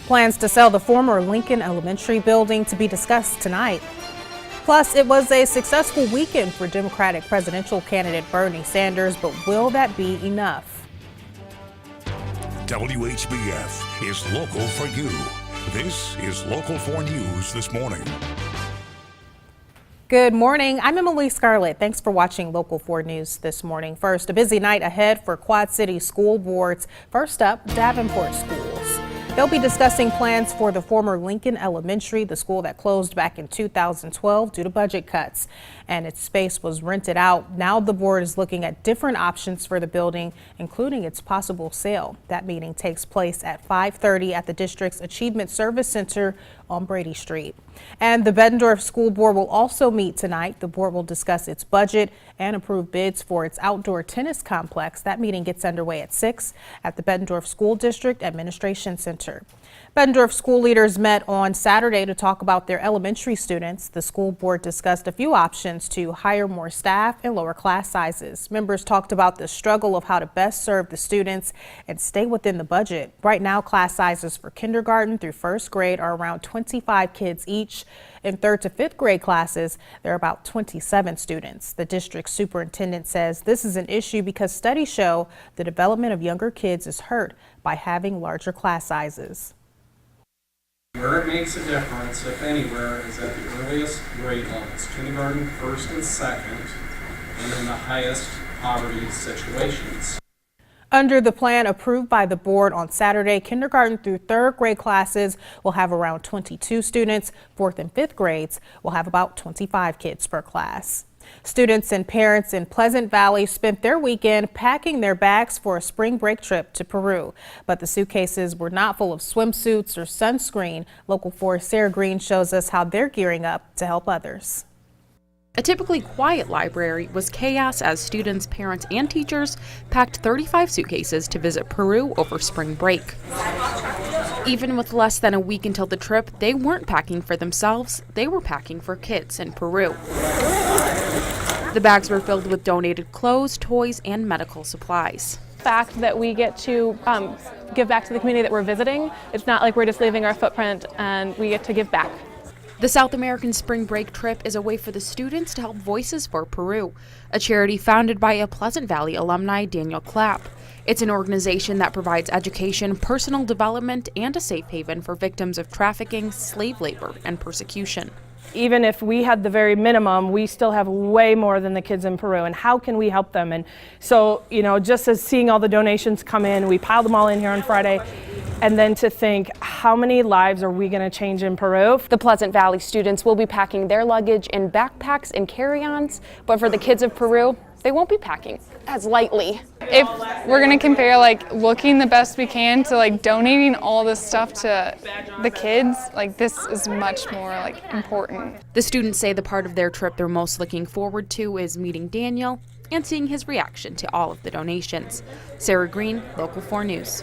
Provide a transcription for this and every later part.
Plans to sell the former Lincoln Elementary building to be discussed tonight. Plus, it was a successful weekend for Democratic presidential candidate Bernie Sanders, but will that be enough? WHBF is local for you. This is Local 4 News this morning. Good morning. I'm Emily Scarlet. Thanks for watching Local 4 News this morning. First, a busy night ahead for Quad City school boards. First up, Davenport schools. They'll be discussing plans for the former Lincoln Elementary, the school that closed back in 2012 due to budget cuts, and its space was rented out. Now the board is looking at different options for the building, including its possible sale. That meeting takes place at 5:30 at the district's Achievement Service Center on Brady Street. And the Bettendorf School Board will also meet tonight. The board will discuss its budget and approve bids for its outdoor tennis complex. That meeting gets underway at 6 at the Bettendorf School District Administration Center. Bettendorf school leaders met on Saturday to talk about their elementary students. The school board discussed a few options to hire more staff and lower class sizes. Members talked about the struggle of how to best serve the students and stay within the budget. Right now, class sizes for kindergarten through first grade are around 25 kids each. In third to fifth grade classes, there are about 27 students. The district superintendent says this is an issue because studies show the development of younger kids is hurt by having larger class sizes. Where it makes a difference, if anywhere, is at the earliest grade levels, kindergarten, first and second, and in the highest poverty situations. Under the plan approved by the board on Saturday, kindergarten through third grade classes will have around 22 students. Fourth and fifth grades will have about 25 kids per class. Students and parents in Pleasant Valley spent their weekend packing their bags for a spring break trip to Peru. But the suitcases were not full of swimsuits or sunscreen. Local 4's Sarah Green shows us how they're gearing up to help others. A typically quiet library was chaos as students, parents, and teachers packed 35 suitcases to visit Peru over spring break. Even with less than a week until the trip, they weren't packing for themselves, they were packing for kids in Peru. The bags were filled with donated clothes, toys, and medical supplies. The fact that we get to give back to the community that we're visiting, it's not like we're just leaving our footprint, and we get to give back. The South American spring break trip is a way for the students to help Voices for Peru, a charity founded by a Pleasant Valley alumni, Daniel Clapp. It's an organization that provides education, personal development, and a safe haven for victims of trafficking, slave labor, and persecution. Even if we had the very minimum, we still have way more than the kids in Peru, and how can we help them? And so, just as seeing all the donations come in, we piled them all in here on Friday, and then to think, how many lives are we going to change in Peru? The Pleasant Valley students will be packing their luggage in backpacks and carry-ons, but for the kids of Peru, they won't be packing as lightly. If we're going to compare looking the best we can to donating all this stuff to the kids, this is much more important. The students say the part of their trip they're most looking forward to is meeting Daniel and seeing his reaction to all of the donations. Sarah Green, Local 4 News.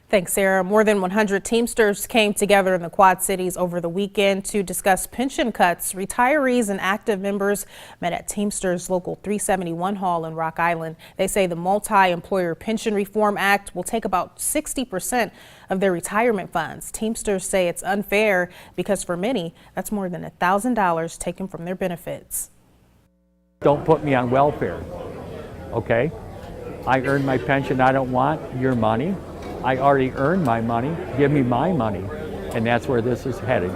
Thanks, Sarah. More than 100 Teamsters came together in the Quad Cities over the weekend to discuss pension cuts. Retirees and active members met at Teamsters Local 371 Hall in Rock Island. They say the Multi-Employer Pension Reform Act will take about 60% of their retirement funds. Teamsters say it's unfair because for many, that's more than $1,000 taken from their benefits. Don't put me on welfare, okay? I earn my pension. I don't want your money. I already earned my money. Give me my money. And that's where this is headed.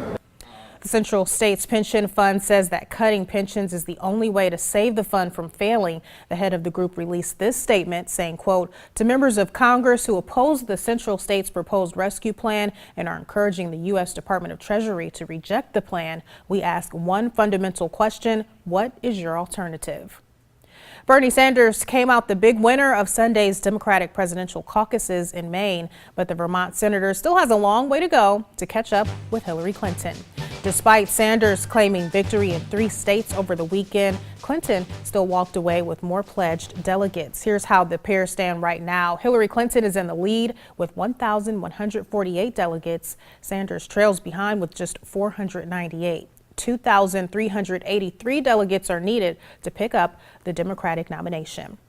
The Central States Pension Fund says that cutting pensions is the only way to save the fund from failing. The head of the group released this statement saying, quote, to members of Congress who oppose the Central States proposed rescue plan and are encouraging the U.S. Department of Treasury to reject the plan, we ask one fundamental question: what is your alternative? Bernie Sanders came out the big winner of Sunday's Democratic presidential caucuses in Maine, but the Vermont senator still has a long way to go to catch up with Hillary Clinton. Despite Sanders claiming victory in 3 states over the weekend, Clinton still walked away with more pledged delegates. Here's how the pair stand right now. Hillary Clinton is in the lead with 1,148 delegates. Sanders trails behind with just 498. 2,383 delegates are needed to pick up the Democratic nomination.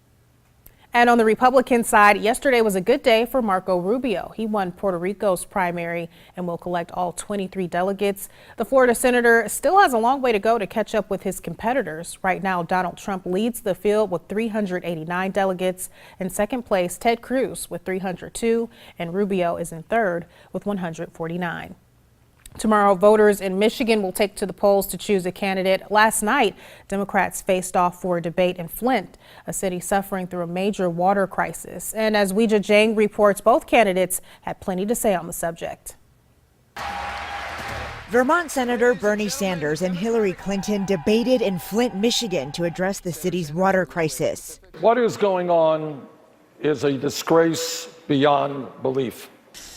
And on the Republican side, yesterday was a good day for Marco Rubio. He won Puerto Rico's primary and will collect all 23 delegates. The Florida senator still has a long way to go to catch up with his competitors. Right now, Donald Trump leads the field with 389 delegates. In second place, Ted Cruz with 302, and Rubio is in third with 149. Tomorrow, voters in Michigan will take to the polls to choose a candidate. Last night, Democrats faced off for a debate in Flint, a city suffering through a major water crisis. And as Weijia Jiang reports, both candidates had plenty to say on the subject. Vermont Senator Bernie Sanders and Hillary Clinton debated in Flint, Michigan to address the city's water crisis. What is going on is a disgrace beyond belief.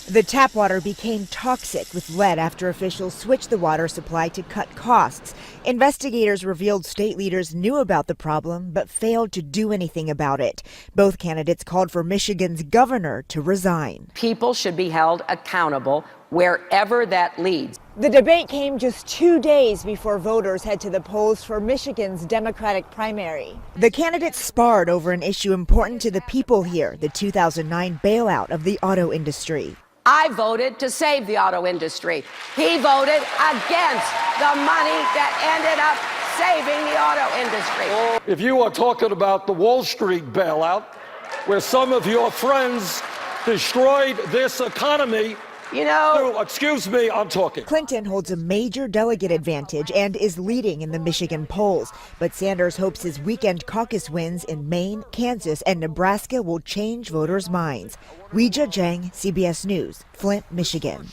The tap water became toxic with lead after officials switched the water supply to cut costs. Investigators revealed state leaders knew about the problem but failed to do anything about it. Both candidates called for Michigan's governor to resign. People should be held accountable wherever that leads. The debate came just 2 days before voters head to the polls for Michigan's Democratic primary. The candidates sparred over an issue important to the people here, the 2009 bailout of the auto industry. I voted to save the auto industry. He voted against the money that ended up saving the auto industry. If you are talking about the Wall Street bailout, where some of your friends destroyed this economy, excuse me, I'm talking. Clinton holds a major delegate advantage and is leading in the Michigan polls. But Sanders hopes his weekend caucus wins in Maine, Kansas, and Nebraska will change voters' minds. Weijia Jiang, CBS News, Flint, Michigan.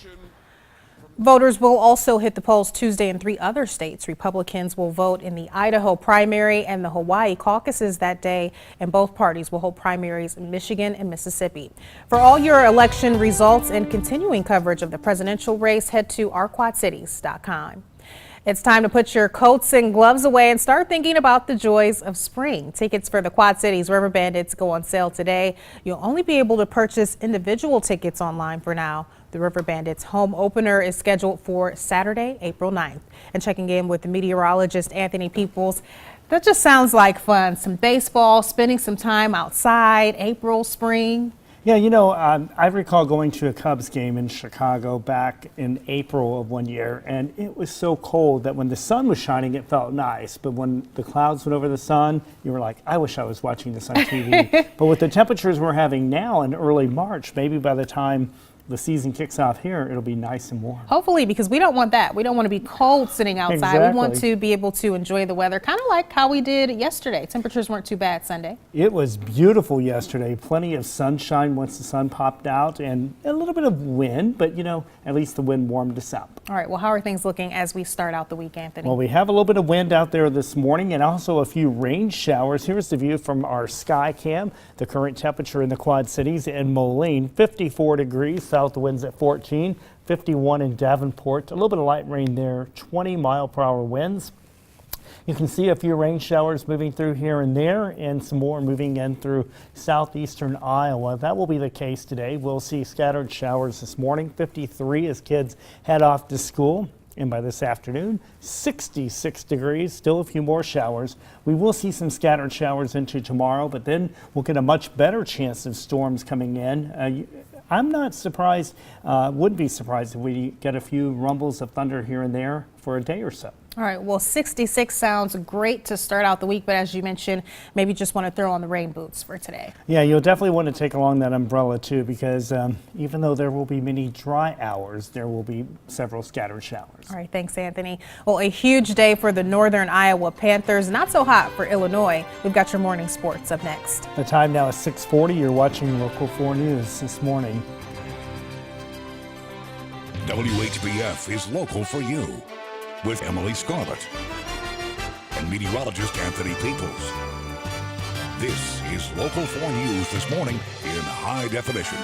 Voters will also hit the polls Tuesday in 3 other states. Republicans will vote in the Idaho primary and the Hawaii caucuses that day, and both parties will hold primaries in Michigan and Mississippi. For all your election results and continuing coverage of the presidential race, head to ourquadcities.com. It's time to put your coats and gloves away and start thinking about the joys of spring. Tickets for the Quad Cities River Bandits go on sale today. You'll only be able to purchase individual tickets online for now. The River Bandits home opener is scheduled for Saturday, April 9th. And checking in with the meteorologist Anthony Peoples, that just sounds like fun. Some baseball, spending some time outside, April, spring. Yeah, I recall going to a Cubs game in Chicago back in April of one year, and it was so cold that when the sun was shining, it felt nice. But when the clouds went over the sun, you were like, I wish I was watching this on TV. But with the temperatures we're having now in early March, maybe by the time the season kicks off here, it'll be nice and warm. Hopefully, because we don't want that. We don't want to be cold sitting outside. Exactly. We want to be able to enjoy the weather, kind of like how we did yesterday. Temperatures weren't too bad Sunday. It was beautiful yesterday. Plenty of sunshine once the sun popped out, and a little bit of wind, but at least the wind warmed us up. All right, well, how are things looking as we start out the week, Anthony? Well, we have a little bit of wind out there this morning and also a few rain showers. Here's the view from our sky cam. The current temperature in the Quad Cities and Moline, 54 degrees, south winds at 14, 51 in Davenport. A little bit of light rain there, 20-mile-per-hour winds. You can see a few rain showers moving through here and there, and some more moving in through southeastern Iowa. That will be the case today. We'll see scattered showers this morning, 53 as kids head off to school. And by this afternoon, 66 degrees, still a few more showers. We will see some scattered showers into tomorrow, but then we'll get a much better chance of storms coming in. I'm not surprised, wouldn't be surprised if we get a few rumbles of thunder here and there for a day or so. All right, well, 66 sounds great to start out the week, but as you mentioned, maybe just want to throw on the rain boots for today. Yeah, you'll definitely want to take along that umbrella too, because even though there will be many dry hours, there will be several scattered showers. All right, thanks, Anthony. Well, a huge day for the Northern Iowa Panthers, not so hot for Illinois. We've got your morning sports up next. The time now is 6:40. You're watching Local 4 News this morning. WHBF is local for you with Emily Scarlet and meteorologist Anthony Peoples. This is Local 4 News this morning in high definition.